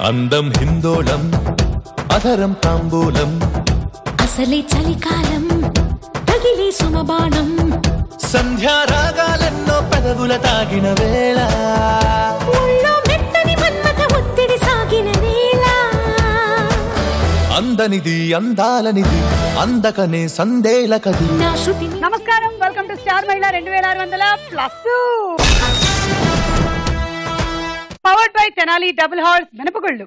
అందం హిందోళం అధరం తాంబూలం అసలే చలికాలం తగిలే సుమబాణం సంధ్యారాగాలెన్నో పెదవుల తాగిన వేళ ఒళ్ళో మెత్తని మన్మథ ఒత్తిడి సాగిన వేళ అందనిది అందాలనిది అందకనే సందేలకది నా శృతి. నమస్కారం, welcome to star Mahila 2600+. Powered by Tenali double horse మినపగుళ్ళు.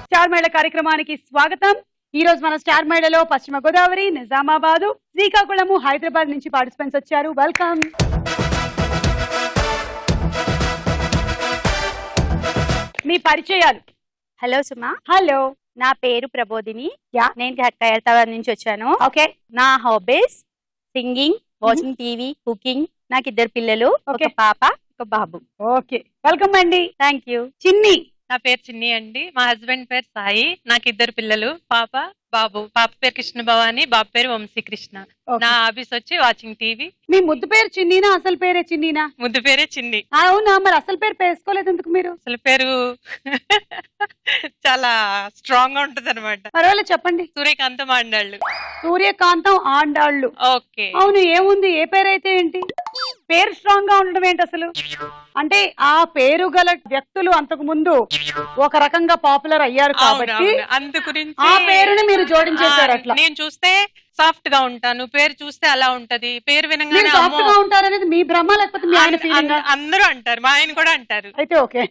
స్టార్ మహిళ కార్యక్రమానికి స్వాగతం. ఈ రోజు మన స్టార్ మహిళలో పశ్చిమ గోదావరి, నిజామాబాద్, శ్రీకాకుళము, హైదరాబాద్ నుంచి పార్టిసిపెంట్స్ వచ్చారు. వెల్కమ్. మీ పరిచయాలు. హలో సుమా, హలో, నా పేరు ప్రబోధిని. యా, నేను హైదరాబాద్ నుంచి వచ్చాను. ఓకే. నా hobbies singing, watching TV, cooking. నాకు 2 పిల్లలు, ఒక Okay. పాప, ఒక బాబు. ఓకే, వెల్కమ్ అండి. Thank you. చిన్ని. నా పేరు చిన్ని అండి. మా హస్బెండ్ పేరు సాయి. నాకు 2 పిల్లలు, పాప బాబు. పాప పేరు కృష్ణ భవాని, బాబు పేరు వంశీకృష్ణ. Okay. నా హాబీస్ వచ్చి వాచింగ్ టీవీ. మీ ముద్దు పేరు చిన్నీనా, అసలు పేరే చిన్నీనా? ముద్దు పేరే చిన్ని. అవునా, మరి అసలు పేరు వేసుకోలేదు ఎందుకు మీరు? అసలు పేరు చాలా స్ట్రాంగ్ గా ఉంటది అనమాట. పర్వాలేదు, చెప్పండి. సూర్యకాంతం ఆండాళ్ళు. సూర్యకాంతం ఆండాళ్ళు. ఓకే. అవును, ఏముంది, ఏ పేరైతే ఏంటి? పేరు స్ట్రాంగ్ గా ఉండడం ఏంటి అసలు? అంటే ఆ పేరు గల వ్యక్తులు అంతకు ముందు ఒక రకంగా పాపులర్ అయ్యారు కాబట్టి అందు గురించి ఆ పేరుని మీరు జోడించేశారు. అట్లా నేను చూస్తే సాఫ్ట్ గా ఉంటాను, పేరు చూస్తే అలా ఉంటది. పేరు వినగానే సాఫ్ట్ గా ఉంటారనేది మీ భ్రమ, లేకపోతే మీ ఆయన ఫీలింగ్? అందరూ అంటారు, మా ఆయన కూడా అంటారు. అయితే ఓకే.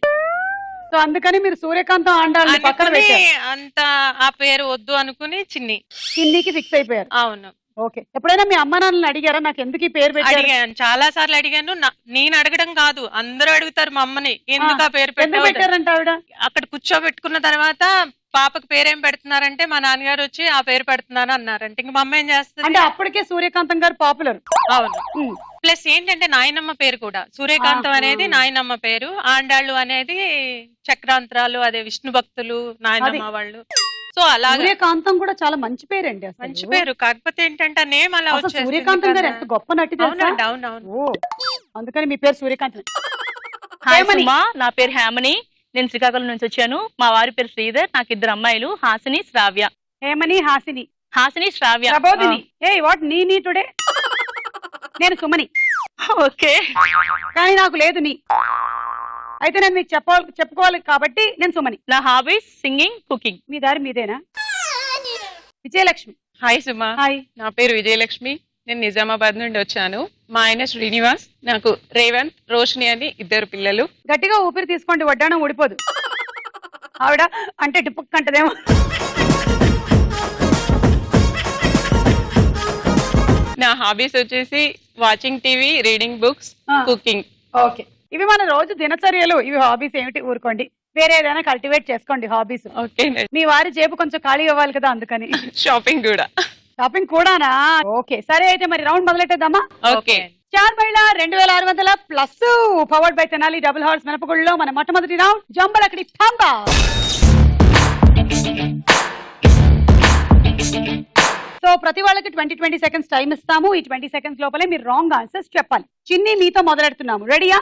సో అందుకని మీరు సూర్యకాంతం ఆండాళ్ళు పక్కన అనుకుని పెట్టారు. అంత ఆ పేరు వద్దు అనుకుని చిన్ని. హిందీకి ఫిక్స్ అయిపోయారు. అవును. ఓకే. ఎప్పుడైనా మీ అమ్మ నాన్నని అడిగారా నాకు ఎందుకు ఈ పేరు పెట్టారు? అడిగాను, చాలా సార్లు అడిగాను. నేను అడగడం కాదు, అందరూ అడుగుతారు మా అమ్మని, ఎందుకు ఆ పేరు ఎందుకు పెట్టారంట ఆవిడ? అక్కడ కూర్చోబెట్టుకున్న తర్వాత పాపకు పేరేం పెడుతున్నారంటే మా నాన్నగారు వచ్చి ఆ పేరు పెడుతున్నాను అన్నారంటే ఇంక మా అమ్మ ఏం చేస్తుంది? అంటే అప్పటికే సూర్యకాంతం గారు పాపులర్. అవును. ప్లస్ ఏంటంటే నాయనమ్మ పేరు కూడా సూర్యకాంతం అనేది నాయనమ్మ పేరు, ఆండాళ్ళు అనేది చక్రాంతరాలు, అదే విష్ణు భక్తులు నాయనమ్మ వాళ్ళు. సో అలాగే సూర్యకాంతం కూడా చాలా మంచి పేరండి. అసలు మంచి పేరు, కాకపోతే ఏంటంటే నేమ్ అలా అసలు వచ్చేసింది సూర్యకాంతం గారు కదా. ఎంత గొప్ప నటి తెలుసా? అవునండి, అవునవును. ఓ, అందుకని మీ పేరు సూర్యకాంతం. హాయ్ హేమని. సుమా, నా పేరు హేమని. నేను శ్రీకాకుళం నుంచి వచ్చాను. మా వారి పేరు శ్రీధర్. నాకు 2 అమ్మాయిలు, హాసిని, శ్రావ్య. హేమని, హాసిని, హాసిని, శ్రావ్య. ప్రబోధిని. ఏ వాట్ నీ టుడే? నేను సుమని. ఓకే. కానీ నాకు లేదు నీ. అయితే నేను మీకు చెప్పుకోవాలి కాబట్టి నేను సుమని. నా హాబీస్ సింగింగ్, కుకింగ్. మీ దారి మీదేనా? విజయలక్ష్మి. హాయ్ సుమా, హాయ్. నా పేరు విజయలక్ష్మి. నేను నిజామాబాద్ నుండి వచ్చాను. మా ఆయన శ్రీనివాస్. నాకు రేవంత్, రోషిని అని 2 పిల్లలు. గట్టిగా ఊపిరి తీసుకోండి, వడ్డాణం ఊడిపోదు. ఆవిడ అంటే టిప్పుక్ అంటదేమో. నా హాబీస్ వచ్చేసి watching TV, reading books, cooking. Okay, ఇవి మన రోజు దినచర్యలు. ఇవి హాబీస్ ఏమిటి? ఊరుకోండి, వేరే ఏదైనా కల్టివేట్ చేసుకోండి హాబీస్. ఓకే. మీ వారి జేబు కొంచెం ఖాళీ అవ్వాలి కదా, అందుకని. షాపింగ్ కూడా. షాపింగ్ కూడానా? ఓకే, సరే అయితే మరి round మొదలెట్టేద్దామా? Okay. Star Mahila 2600+, powered by Tenali double horse మినపగుళ్ళలో మన మొట్టమొదటి రౌండ్ జంబలకడి ఠంబా. సో ప్రతి వాళ్ళకి 20 సెకండ్స్ టైం ఇస్తాము. ఈ 20 సెకండ్స్ లోపలే మీరు రాంగ్ ఆన్సర్స్ చెప్పాలి. చిన్ని, మీతో మొదలెడుతున్నాము. రెడీయా?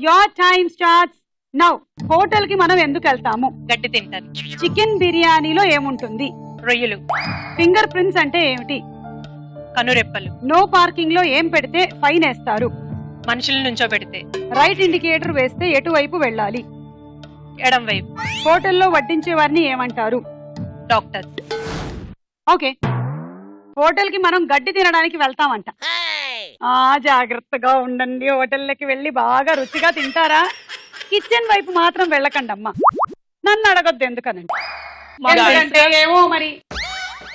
Your time starts now. Hotel కి మనం ఎందుకు వెళ్తాము? గడ్డి తింటారు. చికెన్ బిర్యానీలో ఏముంటుంది? రొయ్యలు. ఫింగర్ ప్రింట్స్ అంటే ఏమిటి? కనురెప్పలు. నో పార్కింగ్ లో ఏం పెడితే ఫైన్ వేస్తారు? మనుషుల నుంచో పెడితే. రైట్ ఇండికేటర్ వేస్తే ఎటువైపు వెళ్ళాలి? ఎడం వైపు. హోటల్లో వడ్డించే వారిని ఏమంటారు? డాక్టర్. ఓకే. హోటల్ కి మనం గడ్డి తినడానికి వెళ్తామంట. జాగ్రత్తగా ఉండండి, హోటల్లోకి వెళ్ళి బాగా రుచిగా తింటారా? కిచెన్ వైపు మాత్రం వెళ్ళకండి అమ్మా. నన్ను అడగొద్దు ఎందుకనండి. ఎందుకంటే ఏమో మరి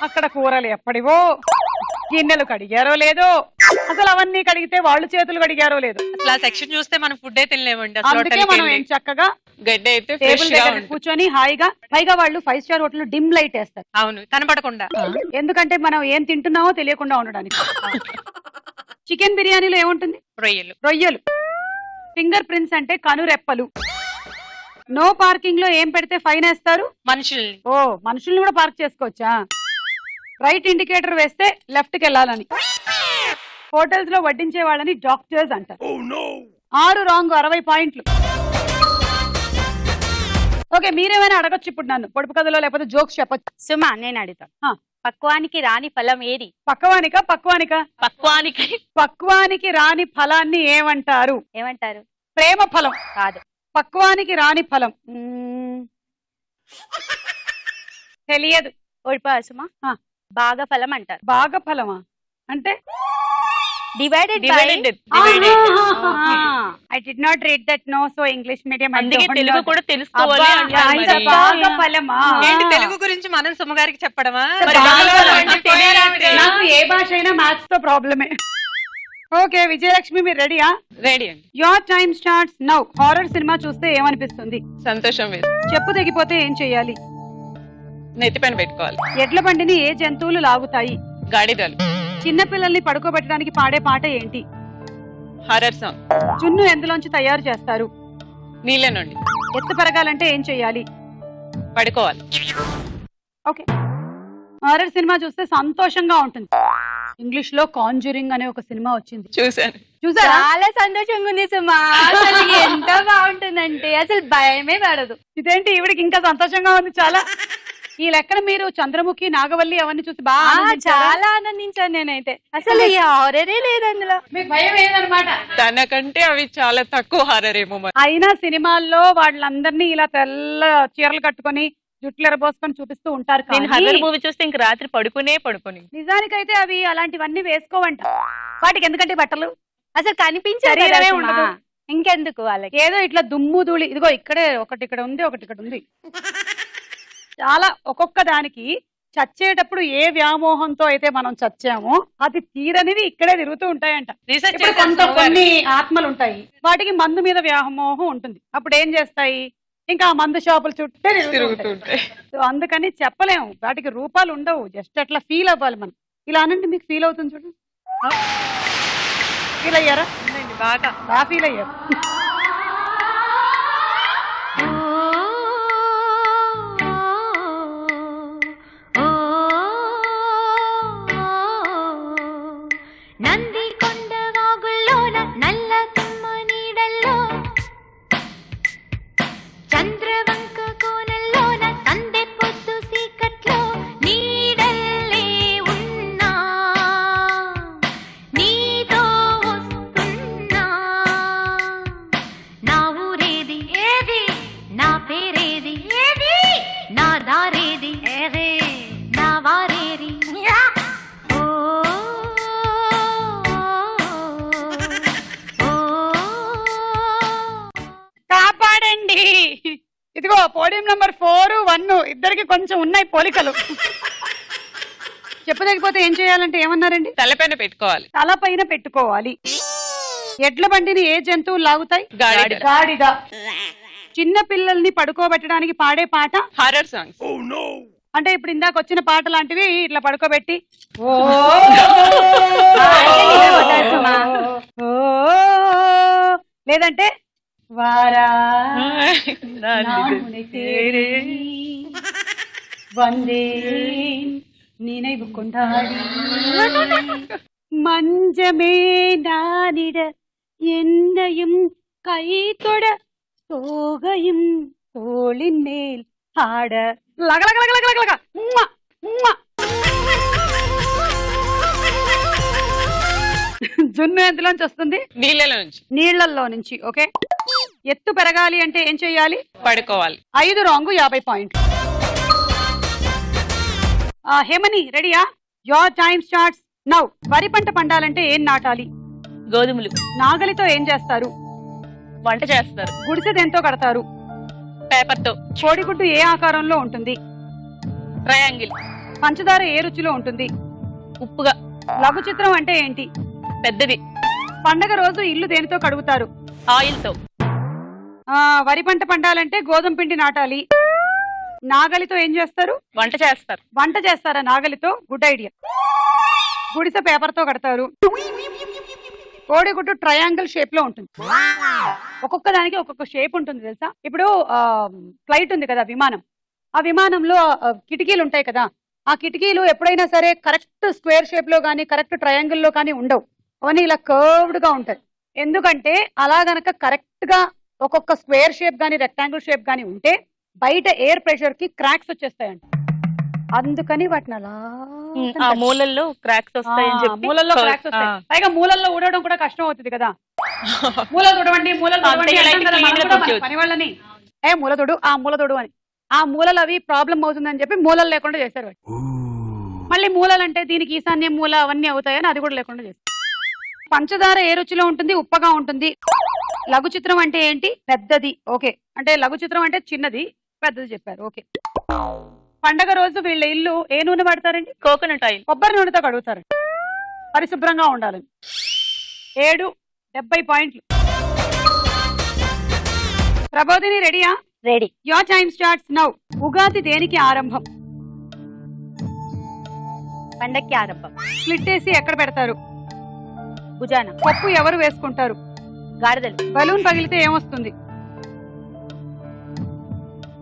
అక్కడ కూరలు ఎప్పటివో, గిన్నెలు కడిగారో లేదో, అసలు అవన్నీ కడిగితే వాళ్ళు చేతులు కడిగారో లేదో. అసలు ఆ సెక్షన్ చూస్తే మనం ఫుడ్ తినలేమండి. అందుకే మనం ఏం చక్కగా గడ్డి అయితే టేబుల్ దగ్గర కూర్చొని హాయిగా, పైగా వాళ్ళు 5 స్టార్ హోటల్ డిమ్ లైట్ వేస్తారు. అవును, కనపడకుండా. ఎందుకంటే మనం ఏం తింటున్నామో తెలియకుండా ఉండడానికి. చికెన్ బిర్యానీలో ఏముంటుంది? రొయ్యలు. రొయ్యలు. ఫింగర్ ప్రింట్స్ అంటే కనురెప్పలు. నో పార్కింగ్ లో ఏం పెడితే ఫైన్ వేస్తారు? మనుషుల్ని. ఓ, మనుషుల్ని కూడా పార్క్ చేసుకోవచ్చా? రైట్ ఇండికేటర్ వేస్తే లెఫ్ట్ కి వెళ్ళాలని. హోటల్స్ లో వడ్డించే వాళ్ళని డాక్టర్స్ అంటారు. 6 రాంగ్, 60 పాయింట్లు. ఓకే, మీరేమైనా అడగొచ్చు ఇప్పుడు నన్ను పొడుపు కథలో, లేకపోతే జోక్స్ చెప్పొచ్చు. సుమా నేను అడుగుతాను. ఆ. పక్వానికి రాని ఫలం ఏది? పక్వానిక పక్వానికి పక్వానికి రాని ఫలాన్ని ఏమంటారు? ఏమంటారు? ప్రేమ ఫలం కాదు. పక్వానికి రాని ఫలం తెలియదు. ఓడిపో సుమా. ఆ. బాగా ఫలం అంటారు. బాగా ఫలమా అంటే? Divided I did not read that no, so English medium. అందుకే తెలుగు కూడా తెలుసుకోవాలి అంటారు మరి. బాగా ఫలమా? ఏంటి తెలుగు గురించి మనం సుమగారికి చెప్పడమా? మరి బాగా ఫలం అంటే తెలియదు. నాకు ఏ భాష అయినా మ్యాథ్స్ తో ప్రాబ్లమే. ఓకే విజయలక్ష్మి, మీరు రెడీయా? రెడీ అండి. Your time starts now. Horror cinema చూస్తే ఏమనిపిస్తుంది? సంతోషం వేసి చెప్పు తెగిపోతే ఏం చెయ్యాలి? నెత్తి పైన పెట్టుకోవాలి. ఎడ్ల బండిని ఏ జంతువులు లాగుతాయి? గాడిదలు. చిన్న పిల్లల్ని పడుకోబెట్టడానికి పాడే పాట ఏంటి? Horror song. జున్ను ఎందులోంచి తయారు చేస్తారు? నీళ్ళ నుండి. ఎత్తు పెరగాలంటే ఏం చెయ్యాలి? పడుకోవాలి. ఓకే, హారర్ సినిమా చూస్తే సంతోషంగా ఉంటుంది. ఇంగ్లీష్ లో కాంజూరింగ్ అనే ఒక సినిమా వచ్చింది, చూసాను. చూసారా? చాలా సంతోషంగా ఉంది సుమా. అసలు ఎంత బాగుంటుందంటే అసలు భయమే పడదు. ఇదేంటి ఈవిడికి ఇంకా సంతోషంగా ఉంది చాలా. ఈ లెక్కన మీరు చంద్రముఖి, నాగవల్లి అవన్నీ చూసి బాగా ఆనందించారా? చాలా ఆనందించాను నేనైతే. అసలు ఈ హారరే లేదు అందులో. మీకు భయం ఏదన్నమాట. తనకంటే అవి చాలా తక్కువ హారర్ ఏమో మరి. అయినా సినిమాల్లో వాళ్ళందరినీ ఇలా తెల్ల చీరలు కట్టుకొని జుట్లు ఎరబోసుకొని చూపిస్తూ ఉంటారు. నేను హర్రర్ మూవీ చూస్తే ఇంక రాత్రి పడుకుని నిజానికైతే అవి అలాంటివన్నీ వేసుకోవంట. వాటికి ఎందుకంటే బట్టలు అసరు కనిపించే శరీరమే ఉండదు. ఇంకెందుకు వాళ్ళకి? ఏదో ఇట్లా దుమ్ము ధూళి. ఇదిగో ఇక్కడే ఒకటి ఇక్కడ ఉంది, ఒకటి ఇక్కడ ఉంది. చాలా ఒక్కొక్క దానికి చచ్చేటప్పుడు ఏ వ్యామోహంతో అయితే మనం చచ్చామో అది తీరనివి ఇక్కడే తిరుగుతూ ఉంటాయంట. రీసెర్చ్ ఇప్పుడు కొన్ని ఆత్మలు ఉంటాయి, వాటికి మందు మీద వ్యామోహం ఉంటుంది. అప్పుడు ఏం చేస్తాయి? ఇంకా మందు షాపుల చుట్టే తిరుగుతూ ఉంటాయి. సో అందుకని చెప్పలేము, వాటికి రూపాలు ఉండవు. జస్ట్ అట్లా ఫీల్ అవ్వాలి మనం. ఇలా అనంటే మీకు ఫీల్ అవుతుంది చూడు. ఫీల్ అయ్యారా? బాగా ఫీల్ అయ్యారు. నంది కొండ వాగుల్లోన నల్ల తుమ్మ నీడల్లో, చంద్రవంక కోనల్లోన సందె పొద్దు సీకట్లో నీడల్లే ఉన్నా, నీతో వస్తున్నా. నా ఊరేది ఏది, నా పేరేది ఏది, నా దారేది ఏది, నా వారేది. కాపాడండి. ఇదిగో పోడియం నెంబర్ 4, 1 ఇద్దరికి కొంచెం ఉన్నాయి పోలికలు. చెప్పదగిపోతే ఏం చేయాలంటే ఏమన్నారండి? తలపైన పెట్టుకోవాలి. తలపైన పెట్టుకోవాలి. ఎడ్ల బండిని ఏ జంతువులు లాగుతాయి? గాడిద. గాడిద. చిన్న పిల్లల్ని పడుకోబెట్టడానికి పాడే పాట? Horror songs. అంటే ఇప్పుడు ఇందాక వచ్చిన పాట లాంటివి ఇట్లా పడుకోబెట్టి ఓ లేదంటే వారా వందే நினைவு கொண்டாடி மஞ்சமே நானிட என்னையும் கைத்தொட சோகையும் தோளின் மேல் ஆட లగలగలగలగలగలగ జున్ను ఎందులోంచి వస్తుంది? నీళ్లలో నుంచి. ఓకే, ఎత్తు పెరగాలి అంటే ఏం చెయ్యాలి? పడుకోవాలి. 5 రాంగ్, 50 పాయింట్లు. హేమని రెడీయా? Your time starts now. వరి పంట పండాలంటే ఏం నాటాలి? గోధుమలు. నాగలితో ఏం చేస్తారు? వంట చేస్తారు. గుడిసె దేంతో కడతారు? పేపర్ తో. కోడిగుడ్డు ఏ ఆకారంలో ఉంటుంది? ట్రయాంగిల్. పంచదార ఏ రుచిలో ఉంటుంది? ఉప్పుగా. లఘు చిత్రం అంటే ఏంటి? పెద్దది. పండగ రోజు ఇల్లు దేనితో కడుగుతారు? ఆయిల్ తో. వరి పంట పండాలంటే గోధుమ పిండి నాటాలి. నాగలితో ఏం చేస్తారు? వంట చేస్తారు. వంట చేస్తారా నాగలితో? Good idea. గుడిసె పేపర్ తో కడతారు. కోడిగుడ్డు ట్రయాంగిల్ షేప్ లో ఉంటుంది. ఒక్కొక్క దానికి ఒక్కొక్క షేప్ ఉంటుంది తెలుసా? ఇప్పుడు ఫ్లైట్ ఉంది కదా, విమానం. ఆ విమానంలో కిటికీలు ఉంటాయి కదా, ఆ కిటికీలు ఎప్పుడైనా సరే కరెక్ట్ స్క్వేర్ షేప్ లో కానీ కరెక్ట్ ట్రయాంగిల్ లో కానీ ఉండవు. అవన్నీ ఇలా కర్వ్డ్ గా ఉంటాయి. ఎందుకంటే అలా గనక కరెక్ట్ గా ఒక్కొక్క స్క్వేర్ షేప్ గానీ రెక్టాంగిల్ షేప్ గానీ ఉంటే బయట ఎయిర్ ప్రెషర్ కి క్రాక్స్ వచ్చేస్తాయంట. అందుకని వాటిని అలా ఆ మూలల్లో క్రాక్స్ వస్తాయని చెప్పి మూలల్లో క్రాక్స్ వస్తాయి. పైగా మూలల్లో ఊడడం కూడా కష్టం అవుతుంది కదా. మూలలు తుడవండి మూలలు తుడవండి అంటాం కదా మనం కూడా మన పని వాళ్ళని. మూలతోడు ఆ మూలతోడు అని. ఆ మూలలు అవి ప్రాబ్లం అవుతుందని చెప్పి మూలలు లేకుండా చేశారు. మళ్ళీ మూలలు అంటే దీనికి ఈశాన్య మూల అవన్నీ అవుతాయని అది కూడా లేకుండా చేస్తారు. పంచదార ఏ రుచిలో ఉంటుంది? ఉప్పగా ఉంటుంది. లఘు చిత్రం అంటే ఏంటి? పెద్దది. ఓకే, అంటే లఘు చిత్రం అంటే చిన్నది, పెద్దది చెప్పారు. ఓకే. పండగ రోజు వీళ్ళ ఇల్లు ఏ నూనె వాడతారండి? Coconut oil. కొబ్బరి నూనెతో కడుగుతారు పరిశుభ్రంగా ఉండాలని. 7 70 పాయింట్లు. ప్రబోధిని రెడీయా? Ready. Your time starts now. Ugadi దేనికి ఆరంభం? పండక్కి ఆరంభం. స్ప్లిట్ వేసి ఎక్కడ పెడతారు? భుజాన. పప్పు ఎవరు వేసుకుంటారు? గాడిదలు. బలూన్ పగిలితే ఏమొస్తుంది?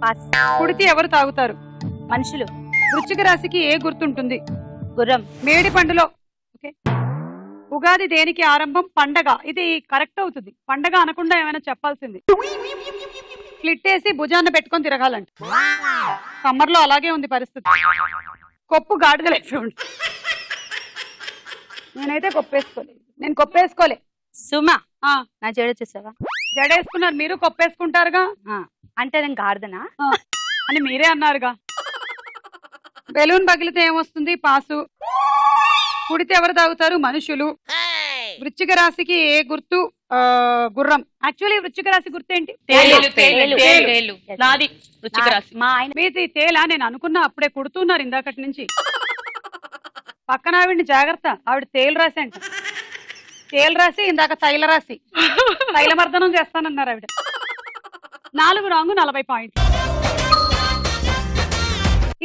పాస్. కుడితి ఎవరు తాగుతారు? మనుషులు. వృశ్చిక రాశికి ఏ గుర్తుంటుంది? గుర్రం. మేడి పండులో. ఓకే. ఉగాది దేనికి ఆరంభం? పండగ. ఇది కరెక్ట్ అవుతుంది. పండగ అనకుండా ఏమైనా చెప్పాల్సింది. స్ప్లిట్ వేసి భుజాన్న పెట్టుకొని తిరగాలంట. సమ్మర్ లో అలాగే ఉంది పరిస్థితి. కొప్పు గాడిదలు వేసుకోండి. నేనైతే కొప్పేసుకోలేదు. నేను కొప్పేసుకోలే. సుమా, నా జడ చూసావా? జడేసుకున్నారు మీరు, కొప్పేసుకుంటారుగా. అంటే నేను గాడిదనా అని మీరే అన్నారుగా. బెలూన్ పగిలితే ఏమొస్తుంది? పాసు. కుడితే ఎవరు తాగుతారు? మనుషులు. వృశ్చిక రాశికి ఏ గుర్తు? గుర్రం. యాక్చువల్లీ వృశ్చిక రాశి గుర్తు ఏంటి? నాది వృశ్చిక రాశి. మా ఆయన. మీది తేలా? నేను అనుకున్నా, అప్పుడే కుడుతున్నారు ఇందాకటి నుంచి. పక్కన ఆవిడ్ని జాగ్రత్త, ఆవిడ తేలు రాశి అంట. తేలు రాశి, ఇందాక తైల రాశి. తైలమర్దనం చేస్తానన్నారు ఆవిడ. 4 రాంగు 40 పాయింట్లు.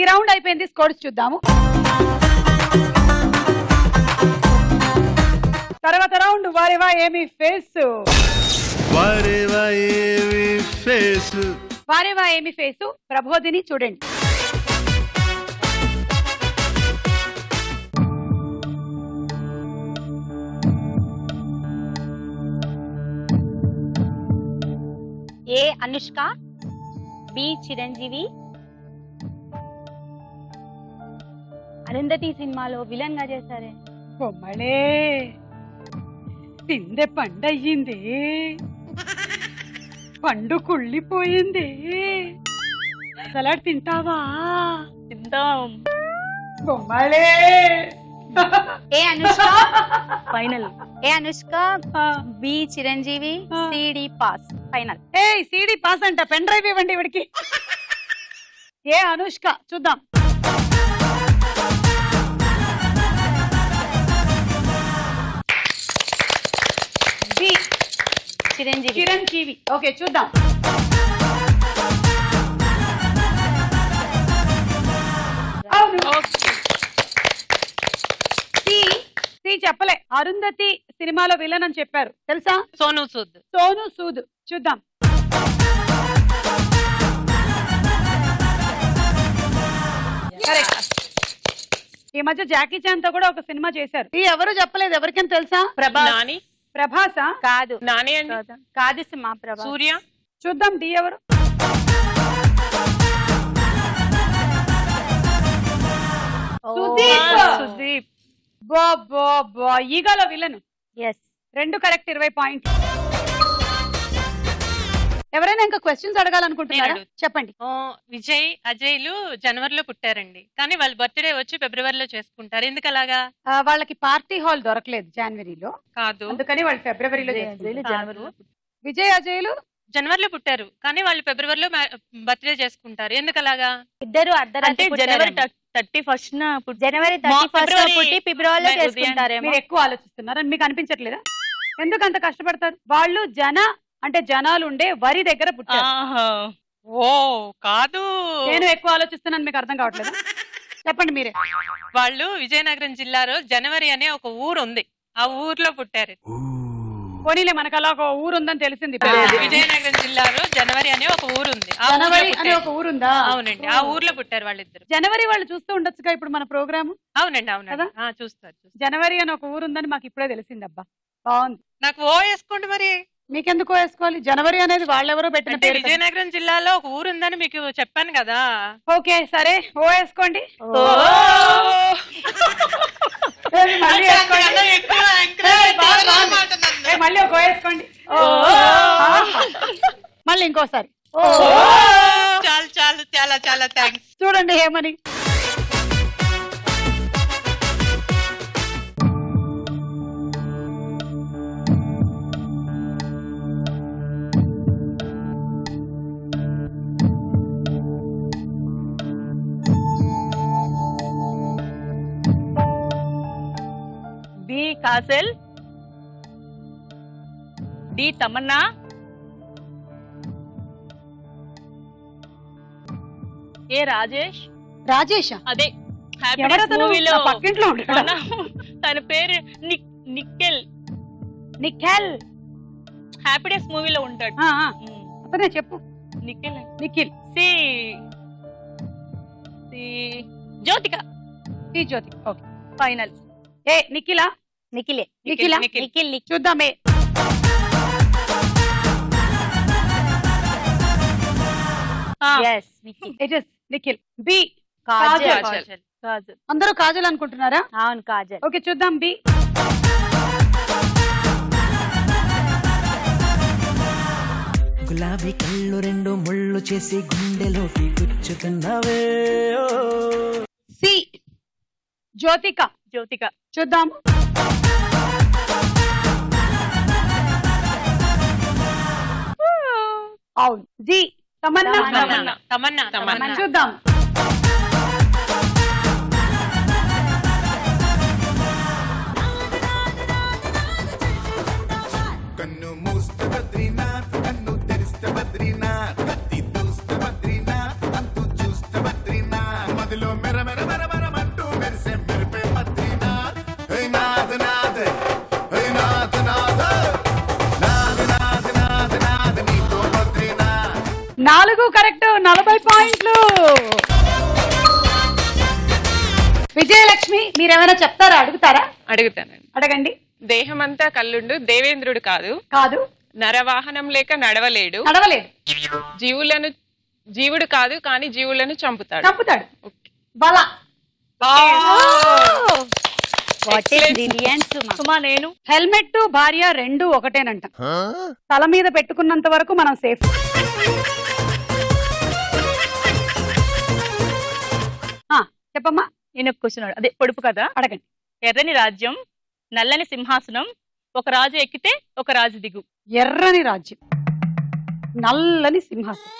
ఈ రౌండ్ అయిపోయింది. స్కోర్స్ చూద్దాము. తర్వాత రౌండ్ వారేవా ఏమి ఫేస్. వారేవా ఏమి ఫేస్. వారేవా ఏమి ఫేసు. ప్రబోధిని చూడండి. ఏ అనుష్క, బి చిరంజీవి. అరుంధతి సినిమాలో విలన్ గా చేశారే. బొమ్మలే తిందె పండయ్యింది, పండు కుళ్ళిపోయింది. సలాడ్ తింటావా? తిందాం. బొమ్మలే. A Anushka final. A Anushka, B Chiranjeevi, సిడి పాస్. ఫైనల్. ఏ సిడి పాస్ అంట. పెన్ డ్రైవ్ ఇవ్వండి ఇవిడికి. ఏ అనుష్క చూద్దాం. బి చిరంజీవి. చిరంజీవి. ఓకే చూద్దాం. సి చెప్పలే. అరుంధతి సినిమాలో విలన్ అని చెప్పారు, తెలుసా? సోను సూద్. సోను సూద్. చూద్దాం. ఈ మధ్య జాకీ చాన్ తో కూడా ఒక సినిమా చేశారు. ఈ ఎవరు చెప్పలేదు. ఎవరికైనా తెలుసా? నాని. ప్రభాసా? కాదు. నాని అండి. కాదు సుమా. ప్రభా. సూర్య. చూద్దాం. డి ఎవరు? సుదీప్. సుదీప్. ఈగల విలన్. ఎస్. 2 కరెక్ట్. 20 పాయింట్లు. ఎవరైనా ఇంకా క్వశ్చన్స్ అడగాలనుకుంటున్నారా? చెప్పండి. విజయ్ అజయ్లు జనవరిలో పుట్టారండి, కానీ వాళ్ళ బర్త్డే వచ్చి ఫిబ్రవరిలో చేసుకుంటారు. ఎందుకు అలాగా? వాళ్ళకి పార్టీ హాల్ దొరకలేదు జనవరిలో, కాదు, అందుకని వాళ్ళు ఫిబ్రవరిలో చేసుకుంటారు. విజయ్ అజయ్లు జనవరిలో పుట్టారు, కానీ వాళ్ళు ఫిబ్రవరిలో బర్త్డే చేసుకుంటారు. ఎందుకు అలాగా? ఇద్దరు అంటే అర్ధరాత్రి జనవరి 31st జనవరి 31st పుట్టి ఫిబ్రవరిలో చేసుకుంటారేమో. మీరు ఎక్కువ ఆలోచిస్తున్నారు అని మీకు అనిపించట్లేదా? ఎందుకు అంత కష్టపడతారు? వాళ్ళు అంటే జనాలు ఉండే వరి దగ్గర పుట్టారు. ఓ కాదు, నేను ఎక్కువ ఆలోచిస్తున్నాను, మీకు అర్థం కావట్లేదా? చెప్పండి మీరే. వాళ్ళు విజయనగరం జిల్లాలో జనవరి అనే ఒక ఊరు ఉంది, ఆ ఊర్లో పుట్టారు. పోనీలే, మనకు అలా ఒక ఊరు ఉందని తెలిసింది. విజయనగరం జిల్లాలో జనవరి అనే ఒక ఊరు ఉంది. జనవరి అనే ఒక ఊరుందా? అవునండి, ఆ ఊర్లో పుట్టారు వాళ్ళిద్దరు. జనవరి వాళ్ళు చూస్తూ ఉండొచ్చుగా ఇప్పుడు మన ప్రోగ్రామ్. అవునండి, అవునండి, చూస్తారు. జనవరి అని ఒక ఊరు ఉందని మాకు ఇప్పుడే తెలిసింది. అబ్బా బాగుంది. నాకు ఓ వేసుకోండి మరి. మీకెందుకు వేసుకోవాలి? జనవరి అనేది వాళ్ళెవరో పెట్టిన అంటే పేరు కదా. విజయనగరం జిల్లాలో ఒక ఊరు ఉందని మీకు చెప్పాను కదా. ఓకే సరే ఓ వేసుకోండి. ఏది మళ్ళీ వేసుకోండి. మళ్ళీ ఒక ఓ వేసుకోండి. మళ్ళీ ఇంకోసారి చాలు చాలు చాలా చాలా థ్యాంక్స్. చూడండి ఏమని. బి కాజల్, డి తమన్నా, ఏ రాజేష్. రాజేష్ అదే ఎవరతను? మూవీలో నా పక్కింట్లో ఉంటాడా? తన పేరు నిఖిల్. నిఖిల్. హ్యాపీ డేస్ మూవీలో ఉంటాడు. అతనే చెప్పు. Nikhil. Nikhil. C Jyothika. C Jyothi. Okay final. A నిఖిలా? నిఖిలే. నిఖిలా? నిఖిల్. చూద్దామే. Yes Nikhil. It is Nikhil. B Kajal. Kajal. అందరూ కాజల్ అనుకుంటున్నారా? అవును కాజల్. ఓకే చూద్దాం. బి గులాబీ కళ్ళు రెండు ముళ్ళు చేసి గుండెలోకి గుచ్చుతున్నవే. సి జ్యోతిక. జ్యోతిక. చూద్దాం. అవును. జి తమన్నా. తమన్నా తమన్నా తమన్నా. చూద్దాం. కన్ను మూస్తే బద్రీనాథ్, కన్ను తెరిస్తే బద్రీనాథ్, కత్తి దూస్తే బద్రీనాథ్, అంతు చూస్తే బద్రీనాథ్, మదిలో మెర మెర మెర మెరమంటూ మెరిసే మెరిపే బద్రీనాథ్. హే నాథ్ నాథ్, హే నాథ్ నాథ్, నాథ్ నాథ్ నాథ్ నాథ్, నీతో బద్రీనాథ్. 4 కరెక్ట్. 40 పాయింట్లు. విజయలక్ష్మి మీరేమైనా చెప్తారా? అడుగుతారా? అడుగుతానండి. అడగండి. దేహమంతా కల్లుండు దేవేంద్రుడు కాదు. కాదు. నరవాహనం లేక నడవలేడు. నడవలేదు. జీవుడు కాదు కానీ జీవులను చంపుతాడు. చంపుతాడు. బల. వాట్ ఏ బ్రిలియంట్ సుమా. సుమా నేను. హెల్మెట్ భార్య రెండు ఒకటేనంట. తల మీద పెట్టుకున్నంత వరకు మనం సేఫ్. చెప్పమ్మా. నేను ఒక క్వశ్చన్ అదే పొడుపు కదా. అడగండి. ఎర్రని రాజ్యం, నల్లని సింహాసనం, ఒక రాజు ఎక్కితే ఒక రాజు దిగు. ఎర్రని రాజ్యం, నల్లని సింహాసనం,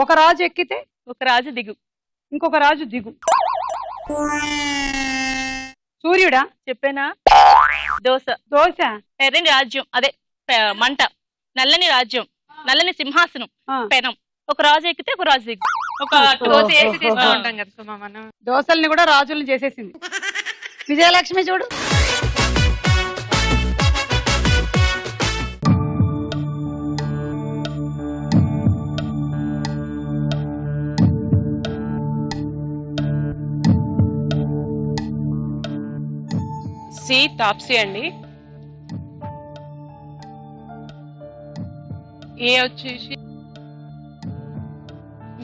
ఒక రాజు ఎక్కితే ఒక రాజు దిగు, ఇంకొక రాజు దిగు. సూర్యుడా? చెప్పేనా? దోశ. దోశ. ఎర్రని రాజ్యం అదే మంట, నల్లని రాజ్యం, నల్లని సింహాసనం, పెనం, ఒక రాజు ఎక్కితే ఒక రాజు దిగు. ఒక దోశ వేసి తీస్తూ ఉంటాం కదా సుమా మనం. దోశల్ని కూడా రాజుల్ని చేసేసింది. విజయలక్ష్మి చూడు. సి తాప్సీ అండి. ఏ వచ్చేసి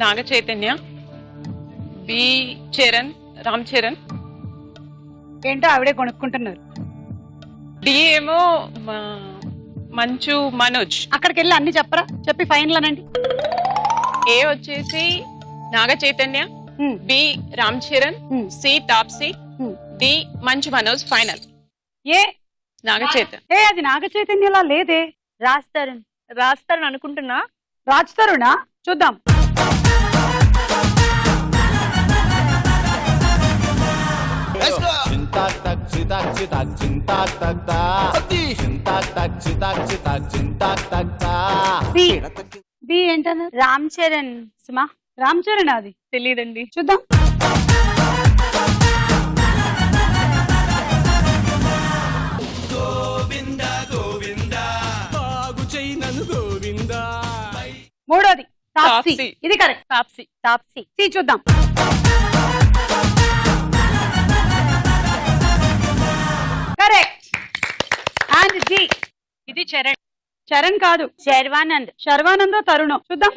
నాగ చైతన్య, బి చరణ్ రామ్ చరణ్, ఏంటో ఆవిడే కొనుక్కుంటున్నారు. డి ఏమో మంచు మనోజ్. అక్కడికి వెళ్ళి అన్ని చెప్పరా? చెప్పి ఫైనల్ అనండి. ఏ వచ్చేసి Naga Chaitanya, B Ram Charan, C Taapsee, D Manchu Manoj. Final A Naga Chaitanya. A అది నాగ చైతన్యలా లేదే. రాస్తారని అనుకుంటున్నా. రాజ్ తరుణా? చూద్దాం. బి ఏంటన్నా? రామ్ చరణ్ సుమా. రామ్ చరణ్ అది తెలియదండి. చూద్దాం. మూడోది తాప్సీ. ఇది కరెక్ట్. తాప్సీ. తాప్సీ. సి చూద్దాం. కరెక్ట్. And D. ఇది చరణ్. చరణ్ కాదు, శర్వానంద్. శర్వానందో తరుణో చూద్దాం.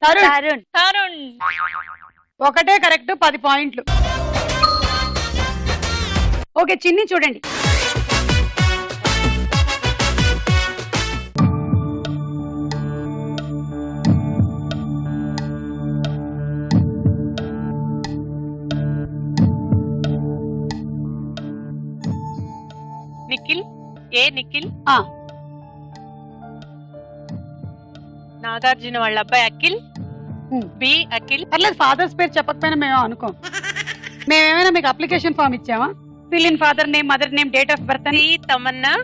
తరుణ్. తరుణ్. ఒకటే కరెక్ట్, 10 పాయింట్లు. ఓకే, చిన్ని చూడండి. నిఖిల్. ఏ నిఖిల్. నాగార్జున వాళ్ళ అబ్బాయి అఖిల్. బి అఖిల్. పర్లేదు, ఫాదర్స్ పేరు చెప్పకపోయినా మేము అనుకోం. మేమేమైనా మీకు అప్లికేషన్ ఫామ్ ఇచ్చామా? Fill in father name, mother name, date of birth. C Tamannaah.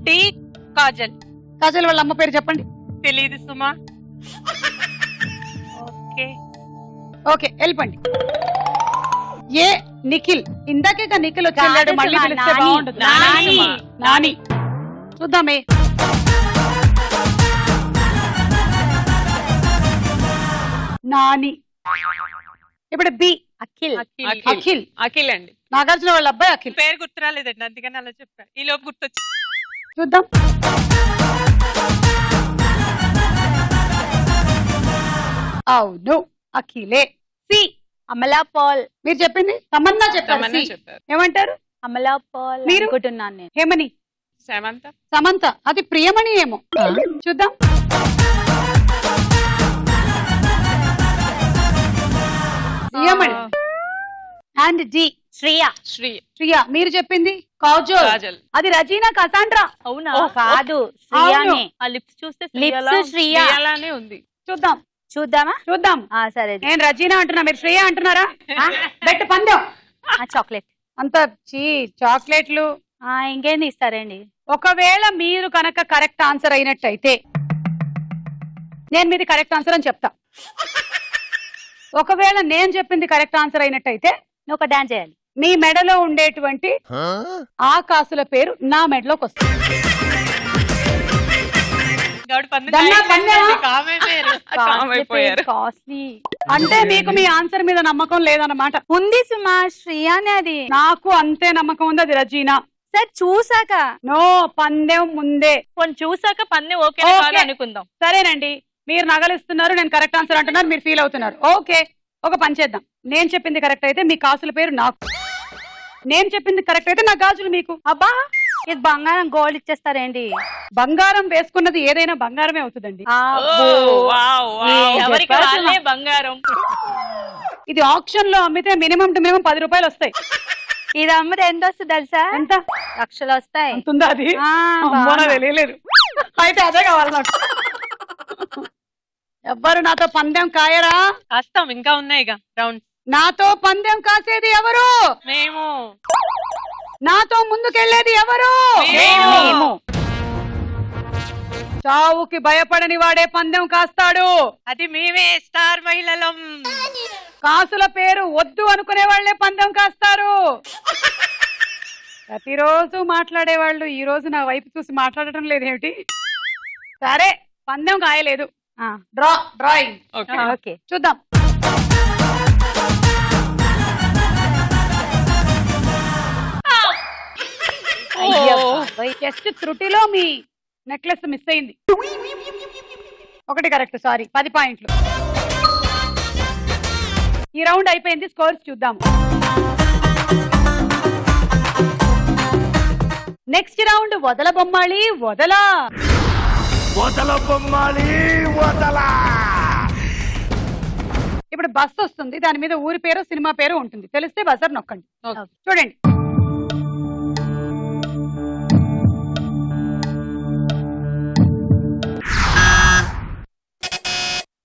D Kajal. Kajal వాళ్ళ అమ్మ పేరు చెప్పండి. తెలీదు సుమా. ఓకే ఓకే, వెళ్ళిపోండి. ఏ నిఖిల్. ఇందాకే నిఖిల్ వచ్చాడు, మళ్ళీ పిలిస్తే బాగుండదు. నాని. చూద్దామే. నాని. ఇప్పుడు బి అఖిల్. అఖిల్. అఖిల్ అండి. నాగార్జున వాళ్ళ అబ్బాయి అఖిల్. పేరు గుర్తురాలేదండి, అందుకని అలా చెప్పా. ఈ లోపు గుర్తొచ్చి. చూద్దాం. అవును, అఖిలే. సి అమలా పాల్. మీరు చెప్పింది తమన్నా చెప్పారు. ఏమంటారు? అమలా పాల్. మీరు అనుకుంటున్నాను నేను. హేమని. సమంత. సమంత. అది ప్రియమణి ఏమో. చూద్దాం. ప్రియమణి. And D Shriya. శ్రియా. మీరు చెప్పింది కాజల్. అది రజీనా కసాండ్రా. అవునా? కాదు, శ్రియానే. ఆ లిప్స్ చూస్తే లిప్స్ శ్రియా అలానే ఉంది. చూద్దాం. చూద్దాం. సరే. నేను రజీనా అంటున్నా, మీరు శ్రేయ అంటున్నారా? బెట్ పందెం. చాక్లెట్. అంత చాక్లెట్లు ఇంకేంది ఇస్తారండి? ఒకవేళ మీరు కనుక కరెక్ట్ ఆన్సర్ అయినట్టయితే నేను మీది కరెక్ట్ ఆన్సర్ అని చెప్తా. ఒకవేళ నేను చెప్పింది కరెక్ట్ ఆన్సర్ అయినట్టయితే నువ్వు ఒక డాన్స్ చేయాలి. మీ మెడలో ఉండేటువంటి ఆ కాసుల పేరు నా మెడలోకి వస్తుంది. అంటే మీకు మీ ఆన్సర్ మీద నమ్మకం లేదన్నమాట. ఉంది సుమా, శ్రియానే అది. నాకు అంతే నమ్మకం ఉంది, అది రజీనా. సార్ చూసాక. నో, పందెం ముందే. కొన్ని చూసాక పందెం ఓకే అనుకుందాం. సరేనండి, మీరు నగలిస్తున్నారు, నేను కరెక్ట్ ఆన్సర్ అంటున్నారు, మీరు ఫీల్ అవుతున్నారు. ఓకే, ఒక పని చేద్దాం. నేను చెప్పింది కరెక్ట్ అయితే మీ కాసుల పేరు నాకు, నేను చెప్పింది కరెక్ట్ అయితే నా గాజులు మీకు. అబ్బా, ఇది బంగారం గోల్డ్ ఇచ్చేస్తారేంటి? బంగారం వేసుకున్నది ఏదైనా బంగారమే అవుతుందండి. బంగారం. ఇది ఆప్షన్ లో అమ్మితే మినిమం టు మినిమం 10 రూపాయలు వస్తాయి. ఇది అమ్మితే ఎంత వస్తుంది తెలుసా? ఎంత? లక్షలు వస్తాయి. అంతుందా అది? తెలియలేదు. అయితే అదే కావాలి నాకు. ఎవ్వరు నాతో పందెం కాయరా? కాస్తాం, ఇంకా ఉన్నాయి రౌండ్. నాతో పందెం కాసేది ఎవరు? మేము. నాతో ముందుకెళ్లేది ఎవరు? మేము. చావుకి భయపడని వాడే పందెం కాస్తాడు. అది మేమే, స్టార్ మహిళలం. కాసుల పేరు వద్దు అనుకునే వాళ్లే పందెం కాస్తారు. ప్రతిరోజు మాట్లాడేవాళ్ళు ఈ రోజు నా వైపు చూసి మాట్లాడటం లేదేమిటి? సరే, పందెం కాయలేదు. డ్రాయింగ్. ఓకే, చూద్దాం. జస్ట్ త్రుటిలో మీ నెక్లెస్ మిస్ అయింది. ఒకటి కరెక్ట్, సారీ. 10 పాయింట్లు. ఈ రౌండ్ అయిపోయింది, స్కోర్స్ చూద్దాం. నెక్స్ట్ రౌండ్ వదల బొమ్మాళి వదల. ఇప్పుడు బస్ వస్తుంది, దాని మీద ఊరి పేరు సినిమా పేరు ఉంటుంది. తెలిస్తే బజర్ నొక్కండి. చూడండి.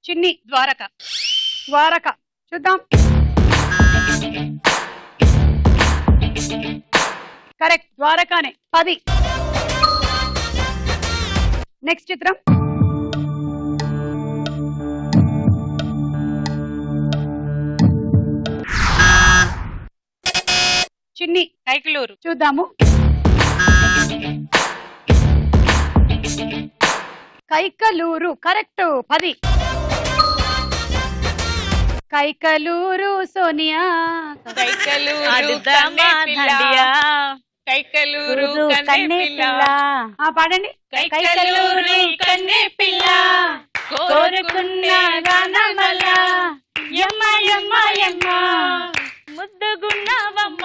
చిన్ని. ద్వారక. చూద్దాం. కరెక్ట్, ద్వారకానే. 10. నెక్స్ట్ చిత్రం. చిన్ని. కైకలూరు. చూద్దాము. కైకలూరు కరెక్ట్. 10. కైకలూరు సోనియా కైకలూరు ఆడుదామా కన్నె పిల్ల. దండియా. కైకలూరు కన్నె కన్నే పిల్ల. పిల్ల పాడండి. కైకలూరు కన్నె పిల్ల కోరుకున్న గానమల్ల యమ్మ యమ్మ యమ్మ ముద్దుగున్నావమ్మ.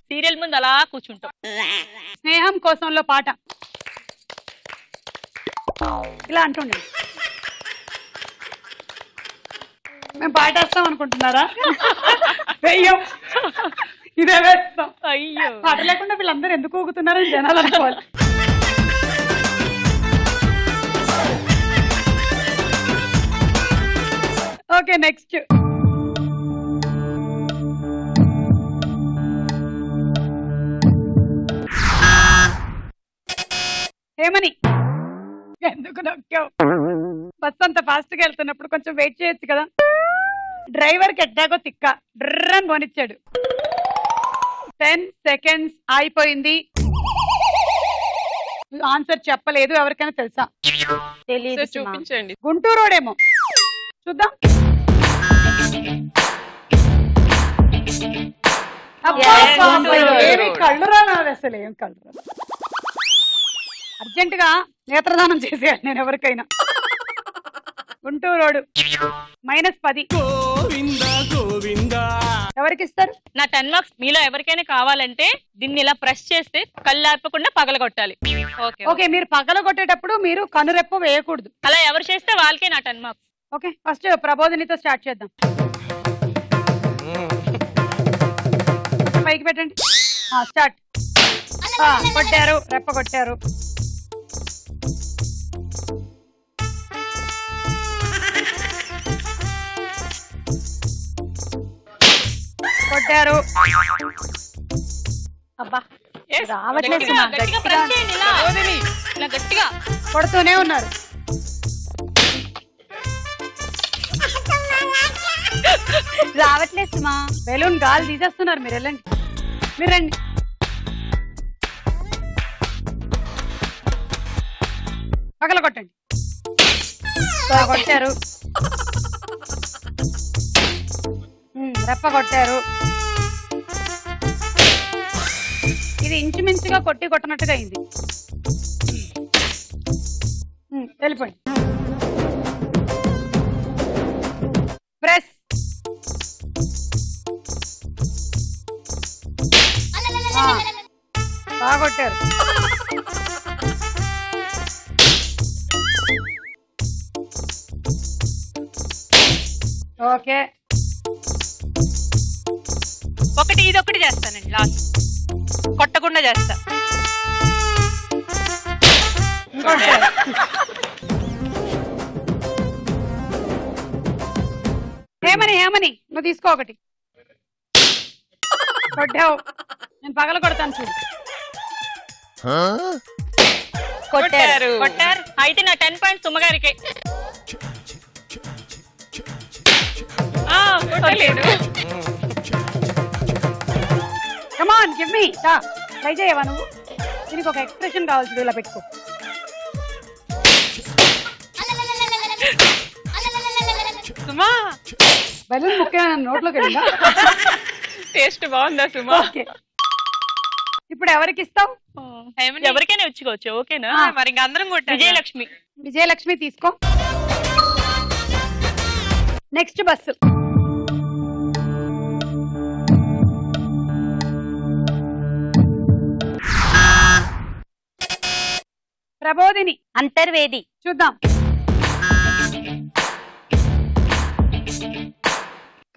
సీరియల్ ముందు అలా కూర్చుంటాం. స్నేహం కోసంలో పాట ఇలా అంటుండే. మేము పాటేస్తాం అనుకుంటున్నారా? వెయ్యం, ఇదే వేస్తాం. అయ్యో పాట లేకుండా వీళ్ళందరూ ఎందుకు ఊగుతున్నారని జనాలు అనుకోవాలి. Okay, next. ఏమని ఎందుకు నొక్కావు? బస్ అంత ఫాస్ట్ గా వెళ్తున్నప్పుడు కొంచెం వెయిట్ చేయొచ్చు కదా. డ్రైవర్ కి ఎట్టాగో తిక్క డ్రన్ పోనిచ్చాడు. 10 seconds అయిపోయింది. ఆన్సర్ చెప్పలేదు. ఎవరికైనా తెలుసా? తెలియదు. చూపించండి. గుంటూరోడేమో చూద్దాం. ఏమి కళ్ళు రానాది అసలు, ఏం కళ్ళు రా. అర్జెంట్ గా నేత్రదానం చేసేయాలి నేను ఎవరికైనా. గుంటూరోడు -10. ఎవరికి ఇస్తారు? నా 10 మార్క్స్ మీలో ఎవరికైనా కావాలంటే దీన్ని ఇలా ప్రెస్ చేస్తే కళ్ళు ఆపకుండా పగలగొట్టాలి. ఓకే ఓకే, మీరు పగల కొట్టేటప్పుడు మీరు కనురెప్ప వేయకూడదు. అలా ఎవరు చేస్తే వాళ్ళకే నా 10 మార్క్స్. ఓకే, ఫస్ట్ ప్రబోధినితో స్టార్ట్ చేద్దాం. పైకి పెట్టండి. స్టార్ట్. కొట్టారు, రెప్ప కొట్టారు. కొట్టారు. అబ్బా Yes. రావట్లేదు. గట్టిగా గట్టిగా ప్రెస్ చేయండి. ఇలా ఇలా గట్టిగా కొడుతూనే ఉన్నారు. రావట్లేదు సుమా. బెలూన్ గాలి తీసేస్తున్నారు. మీరు వెళ్ళండి, మీరు రండి. పగల కొట్టండి. కొట్టారు. రెప్ప కొట్టారు. ఇది ఇంచుమించుగా కొట్టినట్టుగా అయింది. వెళ్ళిపోయింది. ప్రెస్. బాగా కొట్టారు. ఓకే, ఒకటి ఇదొకటి చేస్తానండి. లాస్ట్ కొట్టకుండా చేస్తా. ఏమని నువ్వు తీసుకో. ఒకటి కొట్టావు, నేను పగల కొడతాను చూడు. కొట్టారు. అయితే నా 10 పాయింట్స్ సుమ్మగారికి. కొట్టలేదు. Come on give me. ట్రై చేయవా నువ్వు? దీనికి ఒక ఎక్స్ప్రెషన్ కావాల్సింది. ఇలా పెట్టుకో. సుమా బెలూన్ ముఖ్య నోట్లోకి వెళ్ళిందా? టేస్ట్ బాగుందా సుమా? ఓకే, ఇప్పుడు ఎవరికి ఇస్తావు? ఎవరికైనా వచ్చుకోవచ్చు. ఓకేనా? మరి ఇంకా అందరం కొట్టాలి. విజయలక్ష్మి. విజయలక్ష్మి తీసుకో. Next bus. ప్రబోధిని. అంతర్వేది. చూద్దాం.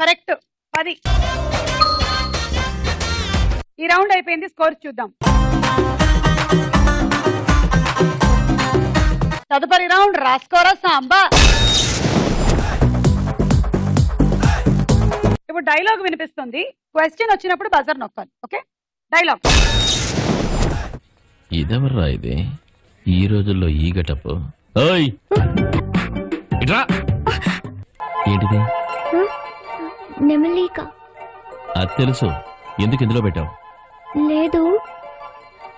కరెక్ట్. 10. ఈ రౌండ్ అయిపోయింది. స్కోర్ చూద్దాం. తదుపరి రౌండ్ రాసుకోరా సాంబా. ఇప్పుడు డైలాగ్ వినిపిస్తుంది. క్వశ్చన్ వచ్చినప్పుడు బజర్ నొక్కాలి. Okay, dialogue. ఇదెవర్రా ఇది? ఈ రోజుల్లో ఈ గెటప్. ఓయ్ ఇట్రా. ఏంటిది? నెమలిక. అది తెలుసు. ఎందుకు ఇందులో పెట్టావు? లేదు,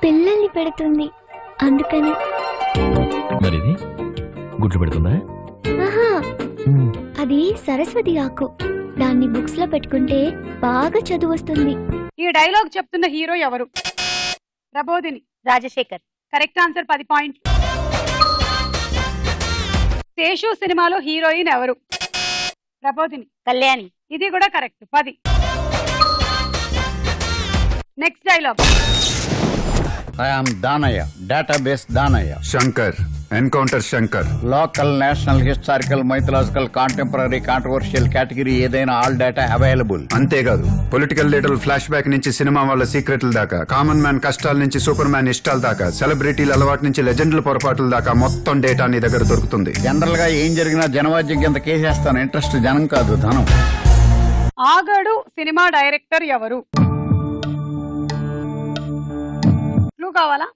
పిల్లల్ని పెడుతుంది అందుకని. మరిది గుడ్లు పెడుతుందా? ఆహా, అది సరస్వతి ఆకు. దాన్ని బుక్స్ లో పెట్టుకుంటే బాగా చదువు వస్తుంది. ఈ డైలాగ్ చెప్తున్న హీరో ఎవరు? ప్రబోధిని. రాజశేఖర్. కరెక్ట్ ఆన్సర్, 10 పాయింట్లు. శేషు సినిమాలో హీరోయిన్ ఎవరు? ప్రబోధిని. కళ్యాణి. ఇది కూడా correct, 10. Next dialogue. I am Danaya, database Danaya. Shankar, encounter Shankar. Local, national, historical, mythological, contemporary, controversial category ఏదైనా ఆల్ డేటా అవైలబుల్. అంతేకాదు పొలిటికల్ లీడర్ల ఫ్లాష్ బ్యాక్ నుంచి సినిమా వాళ్ళ సీక్రెట్ల దాకా, కామన్ మ్యాన్ కష్టాల నుంచి సూపర్ మ్యాన్ ఇష్టాల దాకా, సెలబ్రిటీల అలవాటు నుంచి లెజెండ్ల పొరపాట్ల దాకా మొత్తం డేటా నీ దగ్గర దొరుకుతుంది. జనరల్ గా ఏం జరిగినా జనవాద్యం కింద కేసేస్తాను. ఇంట్రెస్ట్ జనం కాదు, ధనం. ఆగడు సినిమా డైరెక్టర్ ఎవరు? క్లూ కావాలా?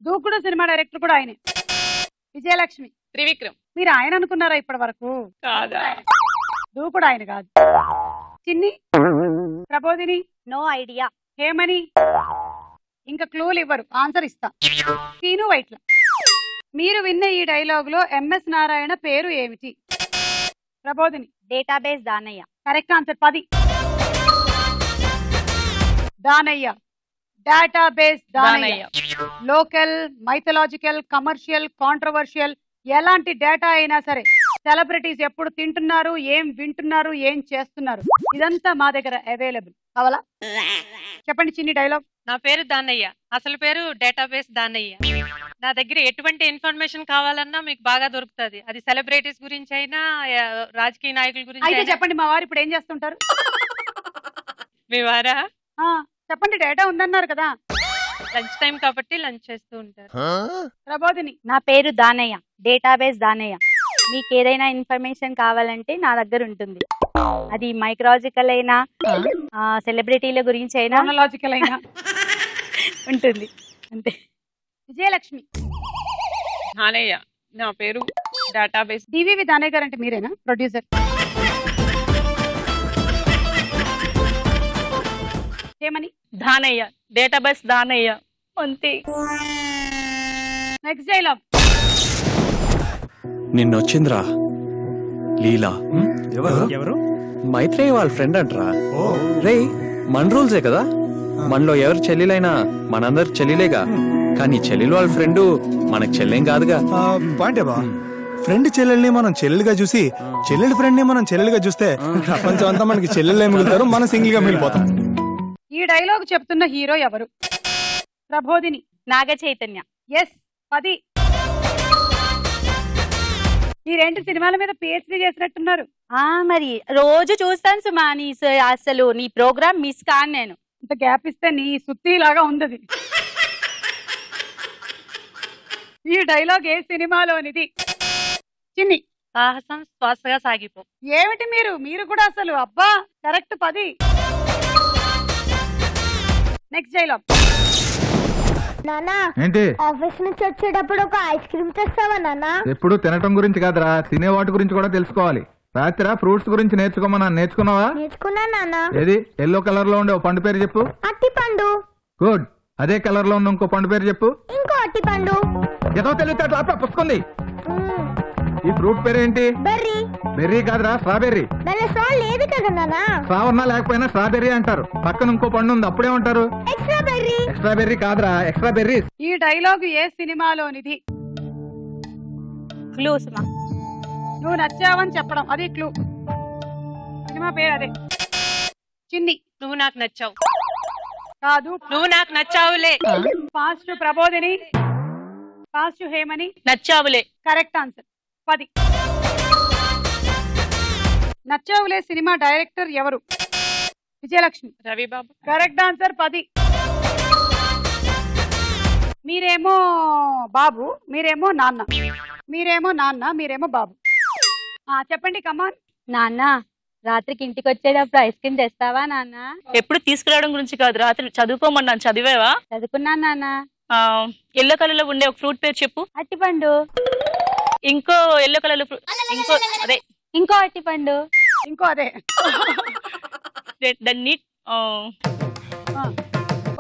దూకుడు సినిమా డైరెక్టర్ కూడా ఆయనే. విజయలక్ష్మి. త్రివిక్రమ్. మీరు ఆయన అనుకున్నారా ఇప్పటి వరకు? కాదా? దూకుడు ఆయన కాదు. చిన్ని. ప్రబోధిని. No idea. హేమని. ఇంకా క్లూలు ఇవ్వరు, ఆన్సర్ ఇస్తా. సీను వైట్ల. మీరు విన్న ఈ డైలాగ్ లో ఎంఎస్ నారాయణ పేరు ఏమిటి? Prabodhini. Database Danayya. Correct answer, 10. Danayya. Database Danayya. Local, mythological, commercial, controversial ఎలాంటి డేటా అయినా సరే, సెలబ్రిటీస్ ఎప్పుడు తింటున్నారు, ఏం వింటున్నారు, ఏం చేస్తున్నారు, ఇదంతా మా దగ్గర అవైలబుల్. కావాలా? చెప్పండి చిన్ని డైలాగ్. నా పేరు దానయ్య, అసలు పేరు డేటాబేస్ దానయ్య. నా దగ్గర ఎటువంటి ఇన్ఫర్మేషన్ కావాలన్నా మీకు బాగా దొరుకుతుంది. అది సెలబ్రిటీస్ గురించి అయినా, రాజకీయ నాయకుల గురించి అయితే అయినా. చెప్పండి, మా వారు ఇప్పుడు ఏం చేస్తుంటారు? మీ వారా? చెప్పండి, డేటా ఉందన్నారు కదా. లంచ్ టైం కాబట్టి లంచ్ చేస్తూ ఉంటారు. ప్రబోధిని. నా పేరు దానయ్య, డేటాబేస్ దానయ్య. మీకు ఏదైనా ఇన్ఫర్మేషన్ కావాలంటే నా దగ్గర ఉంటుంది. అది మైక్రాలజికల్ అయినా, సెలబ్రిటీల గురించి అయినా, క్రోనలాజికల్ అయినా ఉంటుంది అంతే. విజయలక్ష్మి. దానయ్య. నా పేరు డేటాబేస్. డివివి దానయ్య గారు అంటే మీరేనా ప్రొడ్యూసర్? ఏమని? దానయ్య, డేటాబేస్ దానయ్య, అంతే. Next dialogue. నిన్నొచ్చిందిరా లీలా. ఎవరు? మైత్రేయ వాళ్ళ ఫ్రెండ్ అంటరా. రే, మన రూల్సే కదా. మనలో ఎవరు చెల్లెలైనా మనందరు చెల్లెలేగా. కానీ చెల్లెలు వాళ్ళ ఫ్రెండ్ మనకు చెల్లెం కాదుగా. ఫ్రెండ్ చెల్లెల్ని మనం చెల్లెలుగా చూసి, చెల్లెలి ఫ్రెండ్ ని మనం చెల్లెలుగా చూస్తే ప్రపంచం అంతా మనకి చెల్లెలే మిగులుతారు, మనం సింగిల్ గా మిగిలిపోతాం. ఈ డైలాగ్ చెప్తున్న హీరో ఎవరు? ప్రబోధిని. నాగ చైతన్య. ఎస్, 10. ఈ 2 సినిమాల మీద పిహెచ్డి చేసినట్టున్నారు. మరి రోజు చూస్తాను సుమా. అసలు నీ ప్రోగ్రామ్ మిస్ కాను నేను. ఇంత గ్యాప్ ఇస్తే నీ సుత్తి లాగా ఉంది. ఈ డైలాగ్ ఏ సినిమాలోనిది? చిన్ని. సాహసం శ్వాసగా సాగిపో. ఏమిటి మీరు కూడా అసలు అబ్బా, కరెక్ట్, 10. Next dialogue. నానా, ఏంటి? ఆఫీస్ నుంచి వచ్చేటప్పుడు ఒక ఐస్ క్రీమ్ తెస్తావా నానా? ఎప్పుడు తినటం గురించి కాదురా, తినే వాటి గురించి కూడా తెలుసుకోవాలి. రాత్రి ఫ్రూట్స్ గురించి నేర్చుకోమన్నా, నేర్చుకున్నావా? నేర్చుకున్నా నానా. ఏది ఎల్లో కలర్ లో ఉండే ఓ పండు పేరు చెప్పు. అట్టి పండు. గుడ్. అదే కలర్ లో ఉన్న ఇంకో పండు పేరు చెప్పు. ఇంకో అట్టి పండు. ఏదో తెలియదు పుస్తకుంది. ఈ ఫ్రూట్ పేరు ఏంటి? బెర్రీ. బెర్రీ కాదురా, స్ట్రాబెర్రీ. దాని స్ట్రా లేదు కదా నానా. స్ట్రా ఉన్నా లేకపోయినా స్ట్రాబెర్రీ అంటారు. పక్కన ఇంకో పండు ఉంది, అప్పుడేమంటారు? Extra berry. ఎక్స్ట్రా బెర్రీ కాదురా, ఎక్స్ట్రా బెర్రీ. ఈ డైలాగ్ ఏ సినిమాలోనిది? క్లూ సుమా. నువ్వు నచ్చావని చెప్పడం, అది క్లూ. సినిమా పేరు అదే. చిన్ని. నువ్వు నాకు నచ్చావు. కాదు, నువ్వు నాకు నచ్చావులే. ఫాస్ట్ ప్రబోధిని. ఫాస్ట్ హేమని. నచ్చావులే. Correct answer, 10. నచ్చావులే సినిమా డైరెక్టర్ ఎవరు? విజయలక్ష్మి. రవిబాబు. Correct answer, 10. మీరేమో బాబు, మీరేమో నాన్న. మీరేమో నాన్న, మీరేమో బాబు. చెప్పండి, కమాన్. నాన్న, రాత్రికి ఇంటికి వచ్చేటప్పుడు ఐస్ క్రీమ్ తెస్తావా నాన్న? ఎప్పుడు తీసుకురావడం గురించి కాదు, రాత్రి చదువుకోమన్నాను. చదివావా? చదువుకున్నాను నాన్న. ఎల్లో కలర్ లో ఉండే ఒక ఫ్రూట్ పేరు చెప్పు. అట్టిపండు. ఇంకో ఎల్లో కలర్ లో ఇంకో అట్టిపండు. ఇంకో అదే. దాన్ని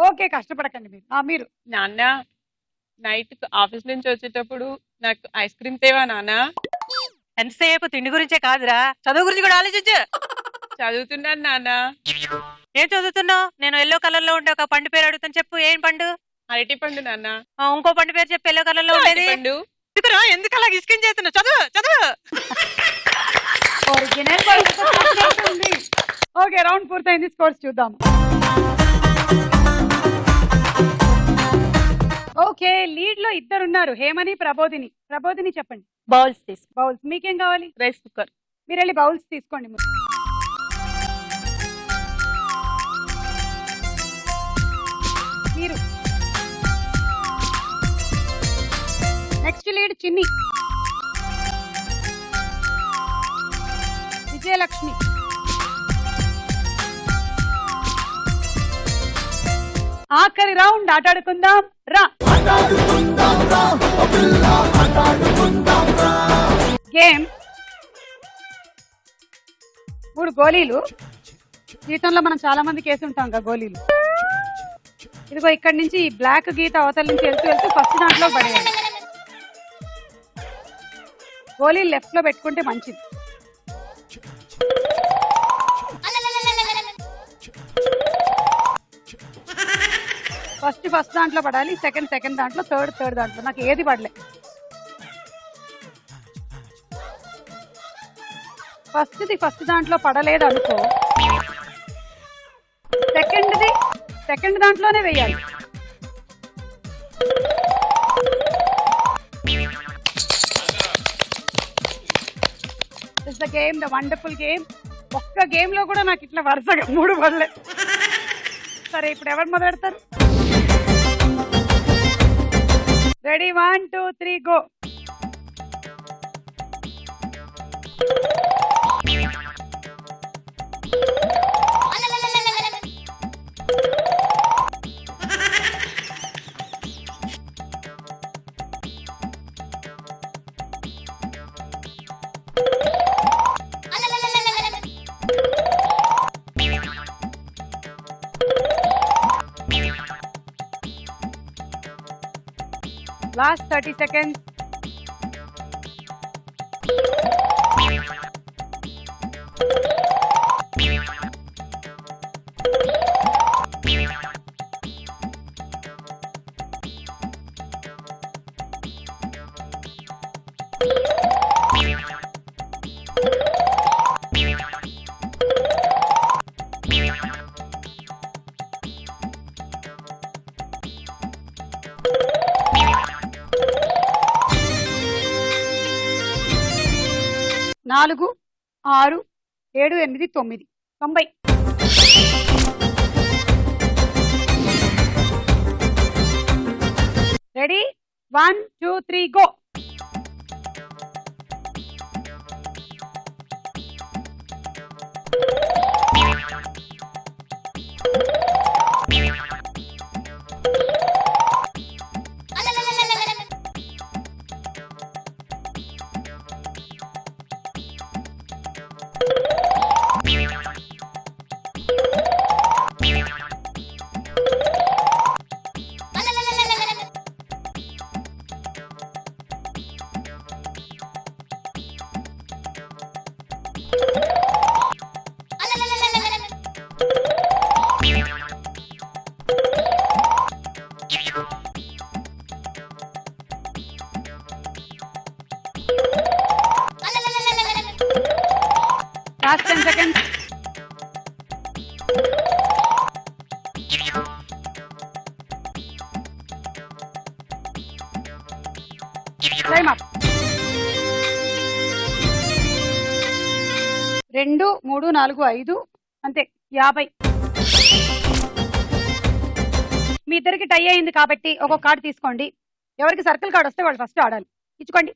ఓకే, కష్టపడకండి మీరు. నాన్న నైట్ ఆఫీస్ నుంచి వచ్చేటప్పుడు నాకు ఐస్ క్రీమ్ తేవా నాన్న. ఎంతసేపు తిండి గురించే కాదురా, చదువు గురించి కూడా ఆలోచించు. చదువుతున్నాను నాన్న. ఏం చదువుతున్నావు? నేను ఎల్లో కలర్ లో ఉండే ఒక పండు పేరు అడుగుతాను, చెప్పు. ఏం పండు? అరటి పండు నాన్న. ఇంకో పండు పేరు చెప్పు, ఎల్లో కలర్ లో ఉండేది. పండు. ఎందుకు అలా ఇసుకం చేస్తున్నావు? చదువు చదువు. ఓకే, రౌండ్ పూర్తయింది. స్కోర్స్ చూద్దాం. ఓకే, లీడ్ లో ఇద్దరున్నారు, హేమని ప్రబోధిని. ప్రబోధిని చెప్పండి. బౌల్స్ తీసుకో. బౌల్స్. మీకేం కావాలి? Rice cooker. మీరు వెళ్ళి బౌల్స్ తీసుకోండి. మీరు నెక్స్ట్ లీడ్ చిన్ని, విజయలక్ష్మి, ఆఖరి రౌండ్ ఆటాడుకుందాం రా. గేమ్ 3 గోళీలు. జీవితంలో మనం చాలా మందికి వేసి ఉంటాం కదా గోళీలు. ఇదిగో ఇక్కడ నుంచి బ్లాక్ గీత అవతల నుంచి వెళ్తూ ఫస్ట్ దాంట్లో పడేయాలి. గోళీలు లెఫ్ట్ లో పెట్టుకుంటే మంచిది. ఫస్ట్ దాంట్లో పడాలి, సెకండ్ దాంట్లో, థర్డ్ దాంట్లో. నాకు ఏది పడలే. ఫస్ట్ దాంట్లో పడలేదు అనుకో, సెకండ్ దాంట్లోనే వేయాలి. It's the game, the wonderful game. ఒక్క గేమ్ లో కూడా నాకు ఇట్లా వరుసగా 3 పడలే. సరే, ఇప్పుడు ఎవరు మొదలెడతారు? Ready, 1 2 3 go. Last 30 seconds. నాలుగు 6 7 8 9 90. Ready, 1 2 3 go. Last 10 seconds. Time up. 2 3 4 5 అంతే 50. మీ ఇద్దరికి టై అయింది కాబట్టి ఒక కార్డు తీసుకోండి. ఎవరికి సర్కిల్ కార్డు వస్తే వాళ్ళు ఫస్ట్ ఆడాలి. ఇచ్చుకోండి.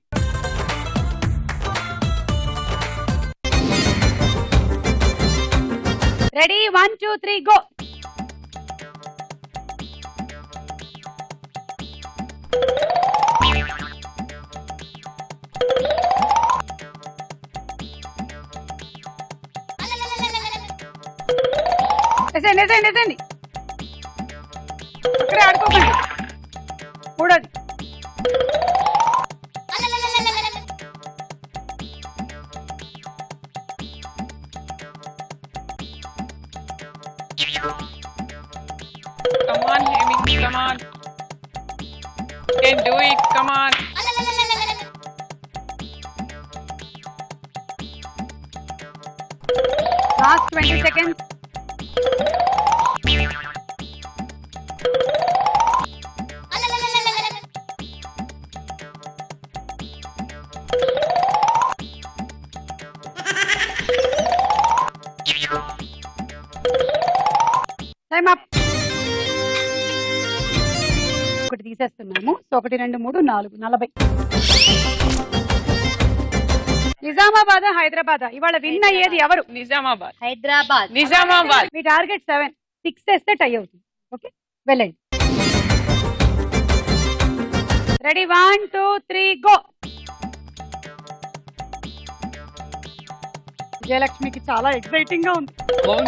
Ready, 1 2 3 go. వేసేయండి. అక్కడే ఆడుకోకండి. మూడోది. can do it. Come on. Last 20 seconds. Time up. ఒకటి తీసేస్తున్నాము. సో 1 2 3 4 40. నిజామాబాద్ హైదరాబాద్ ఇవాళ విన్ అయ్యేది ఎవరు? నిజామాబాద్. హైదరాబాద్. నిజామాబాద్. మీ టార్గెట్ 7. 6 వేస్తే టై అవుతుంది. ఓకే వెళ్ళండి. Ready 1 2 3 go. విజయలక్ష్మికి చాలా ఎక్సైటింగ్ గా ఉంది. 1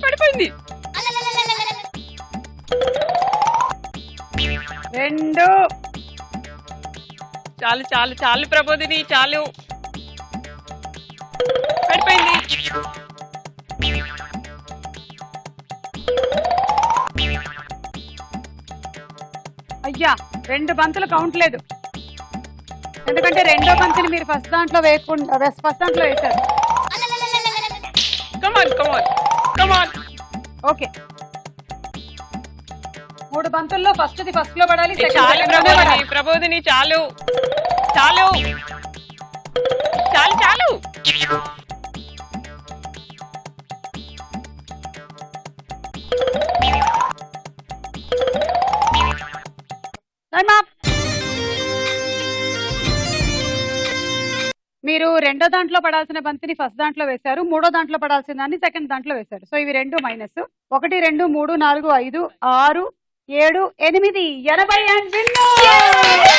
పడిపోయింది. 2 చాలు ప్రబోధిని చాలు. పడిపోయింది. అయ్యా 2 బంతులు కౌంట్ లేదు, ఎందుకంటే రెండో బంతిని మీరు ఫస్ట్ దాంట్లో వేశారు. Come on. ఓకే 3 బంతుల్లో ఫస్ట్ లో పడాలి. చాలు ప్రబోధిని చాలు. మీరు రెండో దాంట్లో పడాల్సిన బంతిని ఫస్ట్ దాంట్లో వేశారు, మూడో దాంట్లో పడాల్సిన దాన్ని సెకండ్ దాంట్లో వేశారు. సో ఇవి 2 మైనస్. 1 2 3 4 5 6 7 8 80 and winner.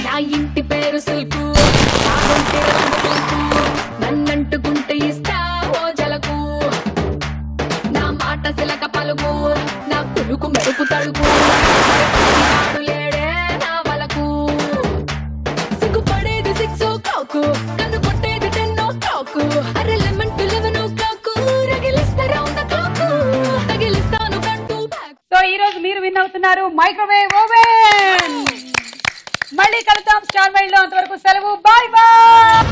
నా ఇంటి పేరు సుల్కు, నన్నంటుకుంటే ఇస్తావో జలకు, నా మాట సిలక పలుకు, నా పులుకు మెరుపు తడుకు, లేడే నా వలకు, సిగ్గుపడేది 6 కాకు, కన్ను కొట్టేది 10 కాకు, అరే లెమన్ టు 11 కాకు, రగిలిస్తా రౌండ్ కాకు, తగిలిస్తాను కంటూ. సో ఈ రోజు మీరు విన్ అవుతున్నారు మైక్రోవేవ్ ఓవెన్. మళ్ళీ కలుద్దాం స్టార్ మైల్ లో. అంతవరకు సెలవు. Bye bye.